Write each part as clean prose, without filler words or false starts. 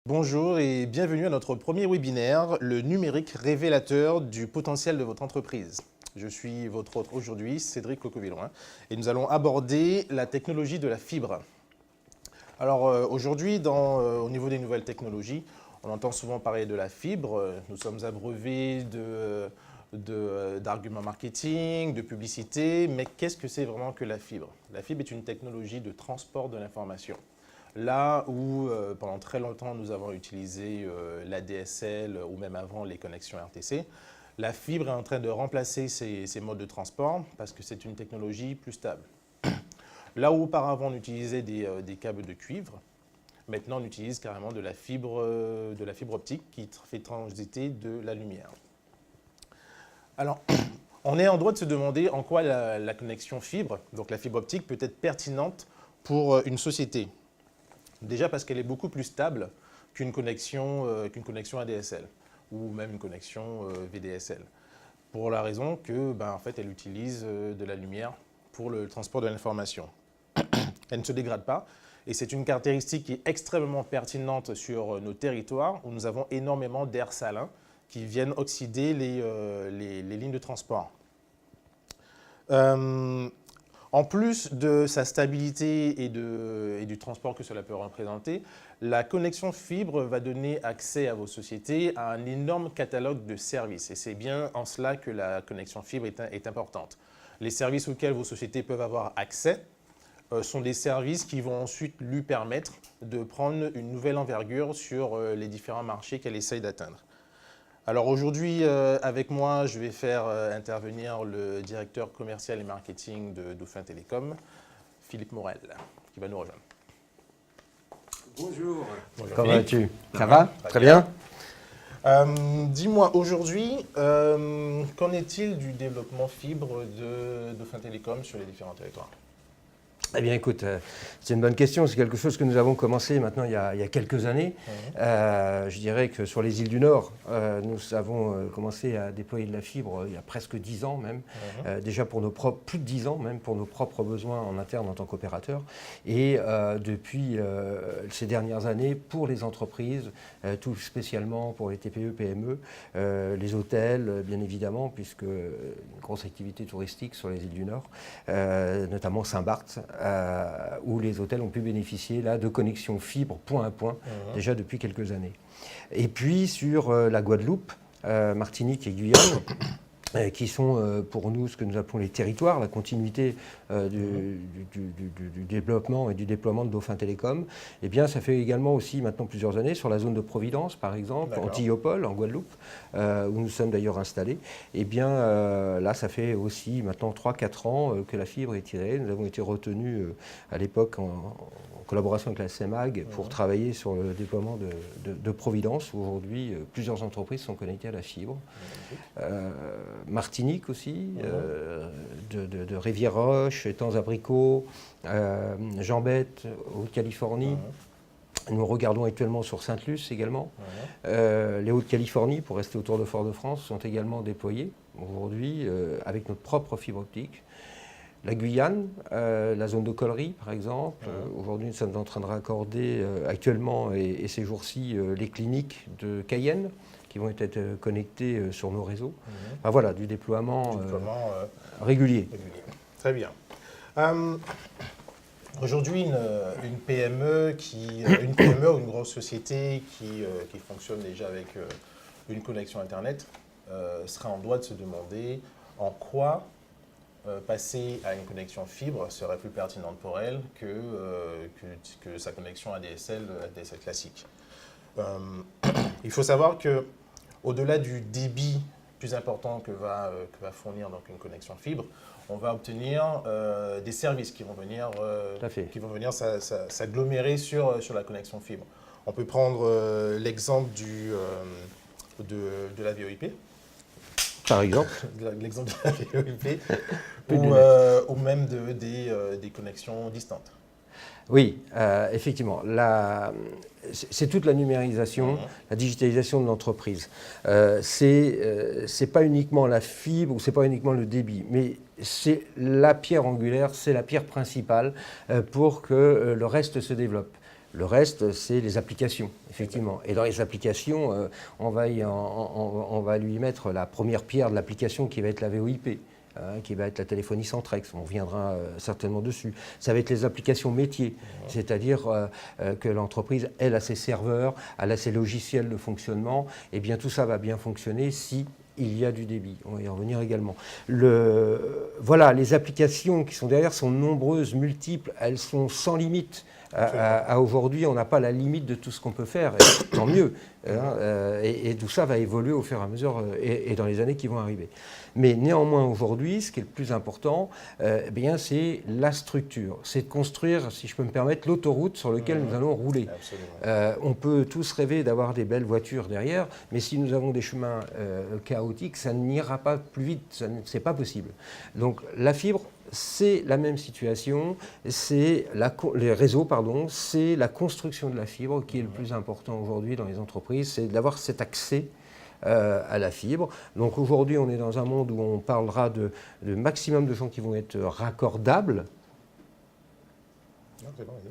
Bonjour et bienvenue à notre premier webinaire, le numérique révélateur du potentiel de votre entreprise. Je suis votre hôte aujourd'hui, Cédric Coquevillon, et nous allons aborder la technologie de la fibre. Alors aujourd'hui, au niveau des nouvelles technologies, on entend souvent parler de la fibre. Nous sommes abreuvés d'arguments marketing, de publicité, mais qu'est-ce que c'est vraiment que la fibre? La fibre est une technologie de transport de l'information. Là où pendant très longtemps nous avons utilisé l'ADSL ou même avant les connexions RTC, la fibre est en train de remplacer ces modes de transport parce que c'est une technologie plus stable. Là où auparavant on utilisait des câbles de cuivre, maintenant on utilise carrément de la fibre optique qui fait transiter de la lumière. Alors, on est en droit de se demander en quoi la connexion fibre, donc la fibre optique, peut être pertinente pour une société. Déjà parce qu'elle est beaucoup plus stable qu'une connexion ADSL ou même une connexion VDSL. Pour la raison que, en fait, elle utilise de la lumière pour le transport de l'information. Elle ne se dégrade pas et c'est une caractéristique qui est extrêmement pertinente sur nos territoires où nous avons énormément d'air salin qui viennent oxyder les lignes de transport. En plus de sa stabilité et du transport que cela peut représenter, la connexion fibre va donner accès à vos sociétés à un énorme catalogue de services. Et c'est bien en cela que la connexion fibre est importante. Les services auxquels vos sociétés peuvent avoir accès sont des services qui vont ensuite lui permettre de prendre une nouvelle envergure sur les différents marchés qu'elle essaye d'atteindre. Alors aujourd'hui, avec moi, je vais faire intervenir le directeur commercial et marketing de Dauphin Télécom, Philippe Morel, qui va nous rejoindre. Bonjour. Bonjour. Comment vas-tu? Ça va? Très bien. Dis-moi, aujourd'hui, qu'en est-il du développement fibre de Dauphin Télécom sur les différents territoires? Eh bien, écoute, c'est une bonne question. C'est quelque chose que nous avons commencé maintenant il y a quelques années. Je dirais que sur les îles du Nord, nous avons commencé à déployer de la fibre il y a presque 10 ans même. Déjà pour nos propres, plus de 10 ans même pour nos propres besoins en interne en tant qu'opérateur. Et depuis ces dernières années, pour les entreprises, tout spécialement pour les TPE, PME, les hôtels, bien évidemment, puisque une grosse activité touristique sur les îles du Nord, notamment Saint-Barth, où les hôtels ont pu bénéficier là, de connexions fibre point à point déjà depuis quelques années. Et puis sur la Guadeloupe, Martinique et Guyane, qui sont pour nous ce que nous appelons les territoires, la continuité du développement et du déploiement de Dauphin Télécom, eh bien ça fait également aussi maintenant plusieurs années sur la zone de Providence par exemple, Antillopol en Guadeloupe, où nous sommes d'ailleurs installés, eh bien là ça fait aussi maintenant 3-4 ans que la fibre est tirée. Nous avons été retenus à l'époque en collaboration avec la CEMAG pour travailler sur le déploiement de Providence, où aujourd'hui plusieurs entreprises sont connectées à la fibre. Martinique aussi, de Rivière-Roche, Étangs-Abricots, Jambette, Haute-Californie. Nous regardons actuellement sur Sainte-Luce également. Les Hautes-Californie, pour rester autour de Fort-de-France, sont également déployés aujourd'hui avec notre propre fibre optique. La Guyane, la zone de Collery par exemple. Aujourd'hui, nous sommes en train de raccorder actuellement et ces jours-ci les cliniques de Cayenne qui vont être connectés sur nos réseaux. Enfin, voilà, du déploiement régulier. Très bien. Aujourd'hui, une PME ou une grosse société qui fonctionne déjà avec une connexion Internet sera en droit de se demander en quoi passer à une connexion fibre serait plus pertinente pour elle que sa connexion ADSL classique. Il faut savoir que au-delà du débit plus important que va fournir donc une connexion fibre, on va obtenir des services qui vont venir s'agglomérer sur la connexion fibre. On peut prendre l'exemple de la VoIP. Par exemple. L'exemple de la VoIP ou même des connexions distantes. Oui, effectivement. C'est toute la numérisation, la digitalisation de l'entreprise. C'est pas uniquement la fibre ou c'est pas uniquement le débit, mais c'est la pierre angulaire, c'est la pierre principale pour que le reste se développe. Le reste, c'est les applications, effectivement. Et dans les applications, on va lui mettre la première pierre de l'application qui va être la VoIP. Qui va être la téléphonie sans Trex, on reviendra certainement dessus. Ça va être les applications métiers, c'est-à-dire que l'entreprise, elle, a ses serveurs, elle a ses logiciels de fonctionnement, et bien tout ça va bien fonctionner si il y a du débit. On va y revenir également. Voilà, les applications qui sont derrière sont nombreuses, multiples, elles sont sans limite. À aujourd'hui, on n'a pas la limite de tout ce qu'on peut faire, et tant mieux. Et tout ça va évoluer au fur et à mesure et dans les années qui vont arriver. Mais néanmoins, aujourd'hui, ce qui est le plus important, c'est la structure. C'est de construire, si je peux me permettre, l'autoroute sur laquelle nous allons rouler. On peut tous rêver d'avoir des belles voitures derrière, mais si nous avons des chemins chaotiques, ça n'ira pas plus vite, ce n'est pas possible. Donc la fibre, c'est la même situation, c'est les réseaux, c'est la construction de la fibre qui est le plus important aujourd'hui dans les entreprises, c'est d'avoir cet accès à la fibre. Donc aujourd'hui, on est dans un monde où on parlera de maximum de gens qui vont être raccordables.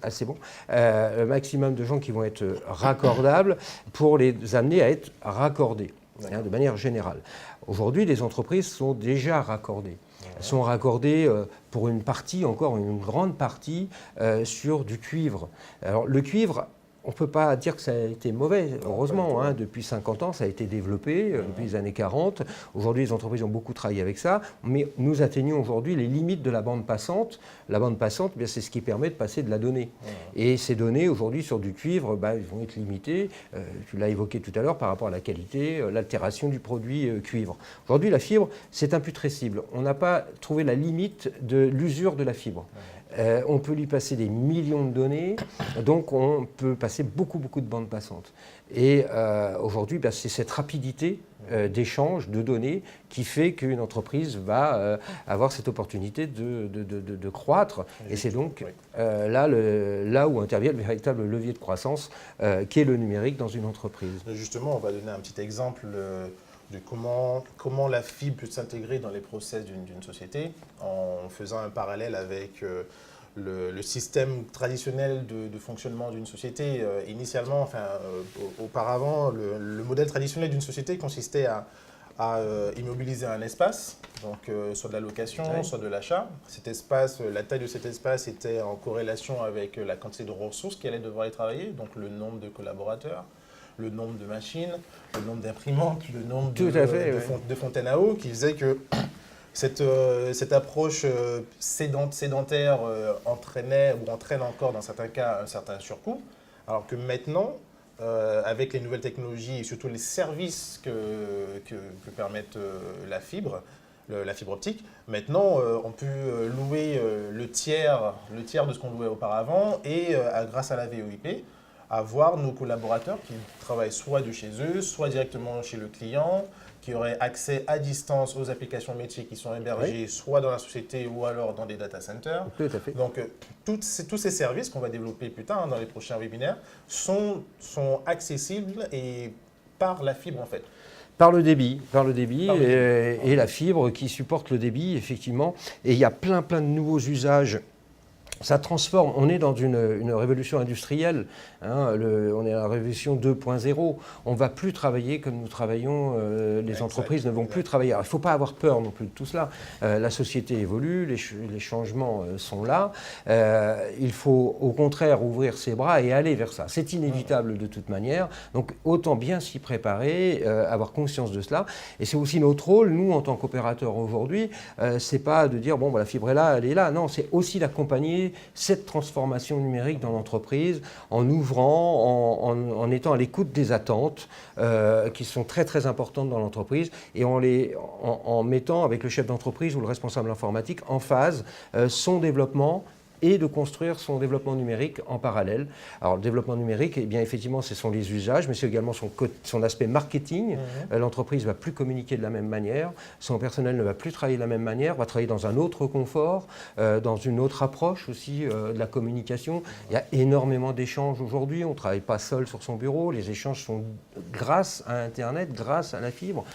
Ah, c'est bon. Le maximum de gens qui vont être raccordables pour les amener à être raccordés, de manière générale. Aujourd'hui, les entreprises sont déjà raccordées. Elles sont raccordées pour une partie, encore une grande partie, sur du cuivre. Alors le cuivre, on ne peut pas dire que ça a été mauvais, heureusement. Depuis 50 ans, ça a été développé, depuis les années 40. Aujourd'hui, les entreprises ont beaucoup travaillé avec ça, mais nous atteignons aujourd'hui les limites de la bande passante. La bande passante, c'est ce qui permet de passer de la donnée. Et ces données, aujourd'hui, sur du cuivre, ils vont être limitées. Tu l'as évoqué tout à l'heure par rapport à la qualité, l'altération du produit cuivre. Aujourd'hui, la fibre, c'est imputrescible. On n'a pas trouvé la limite de l'usure de la fibre. On peut lui passer des millions de données, donc on peut passer beaucoup de bandes passantes. Et aujourd'hui, c'est cette rapidité d'échange de données qui fait qu'une entreprise va avoir cette opportunité de croître. Et c'est donc là où intervient le véritable levier de croissance qui est le numérique dans une entreprise. Justement, on va donner un petit exemple de comment la fibre peut s'intégrer dans les process d'une société en faisant un parallèle avec le système traditionnel de fonctionnement d'une société. Initialement, auparavant, le modèle traditionnel d'une société consistait à immobiliser un espace, donc soit de la location, soit de l'achat. Cet espace, la taille de cet espace était en corrélation avec la quantité de ressources qui allaient devoir y travailler, donc le nombre de collaborateurs, le nombre de machines, le nombre d'imprimantes, le nombre de fontaines à eau, qui faisait que cette approche sédentaire entraînait ou entraîne encore dans certains cas un certain surcoût, alors que maintenant, avec les nouvelles technologies et surtout les services que permettent la fibre optique, maintenant on peut louer le tiers de ce qu'on louait auparavant et grâce à la VoIP, avoir nos collaborateurs qui travaillent soit de chez eux, soit directement chez le client, qui auraient accès à distance aux applications métiers qui sont hébergées soit dans la société ou alors dans des data centers. Tout à fait. Donc, tous ces services qu'on va développer plus tard dans les prochains webinaires sont accessibles et par la fibre en fait. Par le débit et la fibre qui supporte le débit, effectivement. Et il y a plein de nouveaux usages. Ça transforme, on est dans une révolution industrielle, on est dans la révolution 2.0. On ne va plus travailler comme nous travaillons, les entreprises ne vont plus travailler. Alors, il ne faut pas avoir peur non plus de tout cela. La société évolue, les changements sont là. Il faut au contraire ouvrir ses bras et aller vers ça. C'est inévitable de toute manière, donc autant bien s'y préparer, avoir conscience de cela. Et c'est aussi notre rôle, nous en tant qu'opérateurs aujourd'hui, c'est pas de dire bon, la fibre est là, elle est là. Non, c'est aussi d'accompagner cette transformation numérique dans l'entreprise en ouvrant, en étant à l'écoute des attentes qui sont très importantes dans l'entreprise et en mettant avec le chef d'entreprise ou le responsable informatique en phase son développement et de construire son développement numérique en parallèle. Alors le développement numérique, eh bien, effectivement, ce sont les usages, mais c'est également son aspect marketing. L'entreprise ne va plus communiquer de la même manière, son personnel ne va plus travailler de la même manière, va travailler dans un autre confort, dans une autre approche aussi de la communication. Il y a énormément d'échanges aujourd'hui, on ne travaille pas seul sur son bureau, les échanges sont grâce à Internet, grâce à la fibre.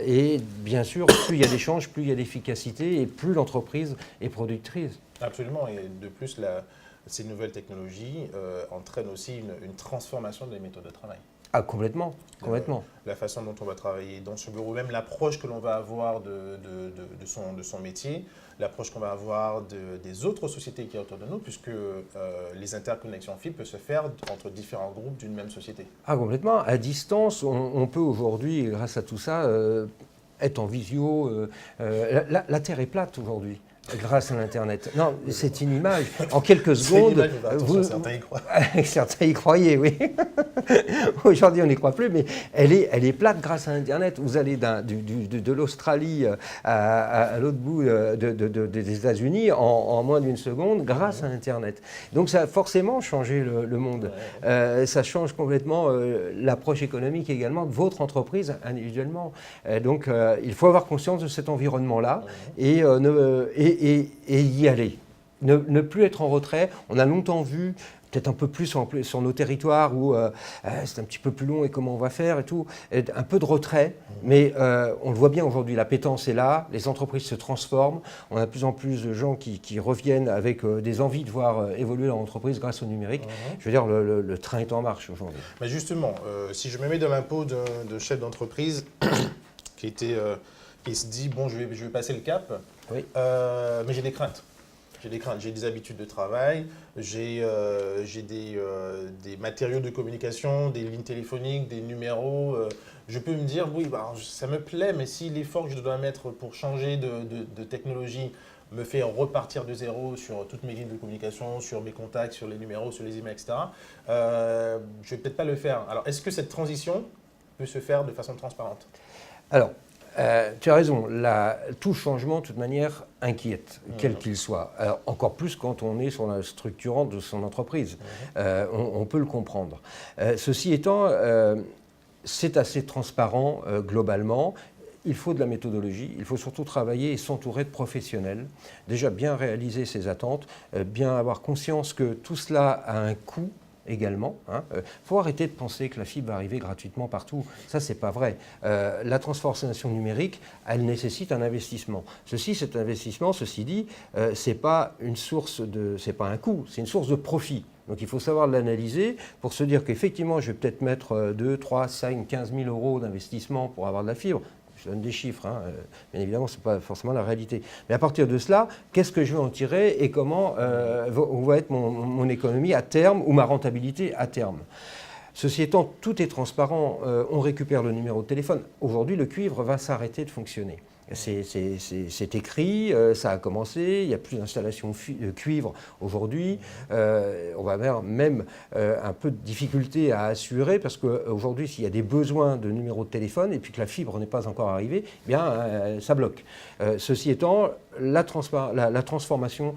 Et bien sûr, plus il y a d'échanges, plus il y a d'efficacité et plus l'entreprise est productrice. Absolument, et de plus, ces nouvelles technologies entraînent aussi une transformation des méthodes de travail. Ah, complètement, complètement. La façon dont on va travailler dans ce bureau, même l'approche que l'on va avoir de son métier, l'approche qu'on va avoir des autres sociétés qui sont autour de nous, puisque les interconnexions fibre peuvent se faire entre différents groupes d'une même société. Ah, complètement. À distance, on peut aujourd'hui, grâce à tout ça, être en visio. La Terre est plate aujourd'hui. Grâce à l'Internet. Non, c'est une image. En quelques secondes. Une image, attention, certains y croient. Certains y croyaient, oui. Aujourd'hui, on n'y croit plus, mais elle est plate grâce à Internet. Vous allez de l'Australie à l'autre bout des États-Unis en moins d'une seconde grâce à Internet. Donc, ça a forcément changé le monde. Ça change complètement l'approche économique également de votre entreprise individuellement. Donc, il faut avoir conscience de cet environnement-là et y aller. Ne plus être en retrait. On a longtemps vu, peut-être un peu plus sur nos territoires où c'est un petit peu plus long et comment on va faire et tout, un peu de retrait, mais on le voit bien aujourd'hui, l'appétence est là, les entreprises se transforment, on a de plus en plus de gens qui reviennent avec des envies de voir évoluer leur entreprise grâce au numérique. Je veux dire, le train est en marche aujourd'hui. Mais justement, si je me mets dans la peau de chef d'entreprise qui se dit, bon, je vais passer le cap, oui. Mais j'ai des craintes. J'ai des habitudes de travail, j'ai des matériaux de communication, des lignes téléphoniques, des numéros. Je peux me dire, oui, bah, ça me plaît, mais si l'effort que je dois mettre pour changer de technologie me fait repartir de zéro sur toutes mes lignes de communication, sur mes contacts, sur les numéros, sur les emails, etc., je ne vais peut-être pas le faire. Alors, est-ce que cette transition peut se faire de façon transparente? Alors, tu as raison, tout changement, de toute manière, inquiète, quel qu'il soit. Alors, encore plus quand on est sur la structurante de son entreprise. On peut le comprendre. Ceci étant, c'est assez transparent globalement. Il faut de la méthodologie, il faut surtout travailler et s'entourer de professionnels. Déjà, bien réaliser ses attentes, bien avoir conscience que tout cela a un coût également. Faut arrêter de penser que la fibre va arriver gratuitement partout. Ça, c'est pas vrai. La transformation numérique, elle nécessite un investissement. Cet investissement, ceci dit, c'est pas un coût, c'est une source de profit. Donc il faut savoir l'analyser pour se dire qu'effectivement, je vais peut-être mettre 2, 3, 5, 15 000 euros d'investissement pour avoir de la fibre. Je donne des chiffres, bien évidemment, ce n'est pas forcément la réalité. Mais à partir de cela, qu'est-ce que je vais en tirer et comment va être mon économie à terme ou ma rentabilité à terme? Ceci étant, tout est transparent. On récupère le numéro de téléphone. Aujourd'hui, le cuivre va s'arrêter de fonctionner. C'est écrit, ça a commencé, il n'y a plus d'installation cuivre aujourd'hui. On va avoir même un peu de difficulté à assurer parce qu'aujourd'hui, s'il y a des besoins de numéro de téléphone et puis que la fibre n'est pas encore arrivée, eh bien, ça bloque. Ceci étant, la transformation,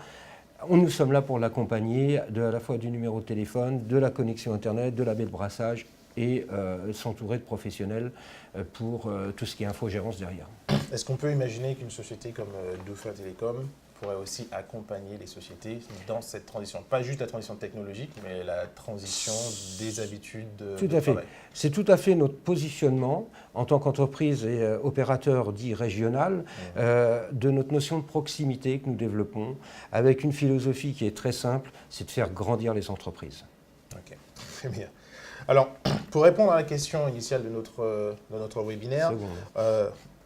nous sommes là pour l'accompagner à la fois du numéro de téléphone, de la connexion Internet, de la baie de brassage et s'entourer de professionnels pour tout ce qui est infogérance derrière. Est-ce qu'on peut imaginer qu'une société comme Dofa Telecom pourrait aussi accompagner les sociétés dans cette transition? Pas juste la transition technologique, mais la transition des habitudes de travail. C'est tout à fait notre positionnement en tant qu'entreprise et opérateur dit régional de notre notion de proximité que nous développons avec une philosophie qui est très simple, c'est de faire grandir les entreprises. Ok, très bien. Alors, pour répondre à la question initiale de notre webinaire,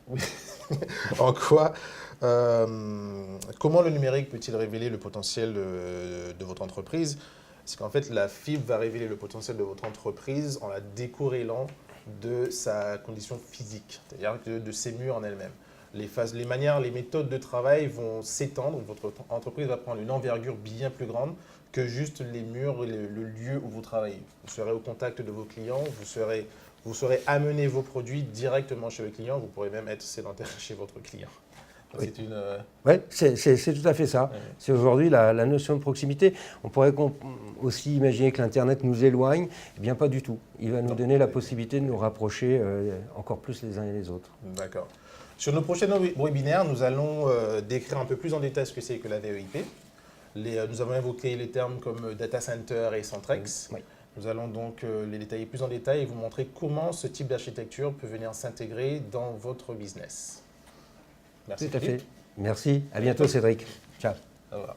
oui. En quoi, comment le numérique peut-il révéler le potentiel de votre entreprise? C'est qu'en fait, la fibre va révéler le potentiel de votre entreprise en la décorrélant de sa condition physique, c'est-à-dire de ses murs en elle-même. Les manières, les méthodes de travail vont s'étendre, votre entreprise va prendre une envergure bien plus grande que juste les murs, le lieu où vous travaillez. Vous serez au contact de vos clients, vous saurez amener vos produits directement chez le client, vous pourrez même être sédentaire chez votre client. Oui, c'est tout à fait ça. Oui. C'est aujourd'hui la notion de proximité. On pourrait aussi imaginer que l'Internet nous éloigne. Eh bien, pas du tout. Il va nous donner la possibilité de nous rapprocher encore plus les uns et les autres. D'accord. Sur nos prochains webinaires, nous allons décrire un peu plus en détail ce que c'est que la VoIP. Nous avons évoqué les termes comme data center et Centrex. Oui. Nous allons donc les détailler plus en détail et vous montrer comment ce type d'architecture peut venir s'intégrer dans votre business. Merci. Tout à fait. Merci. À bientôt, Cédric. Ciao. Au revoir.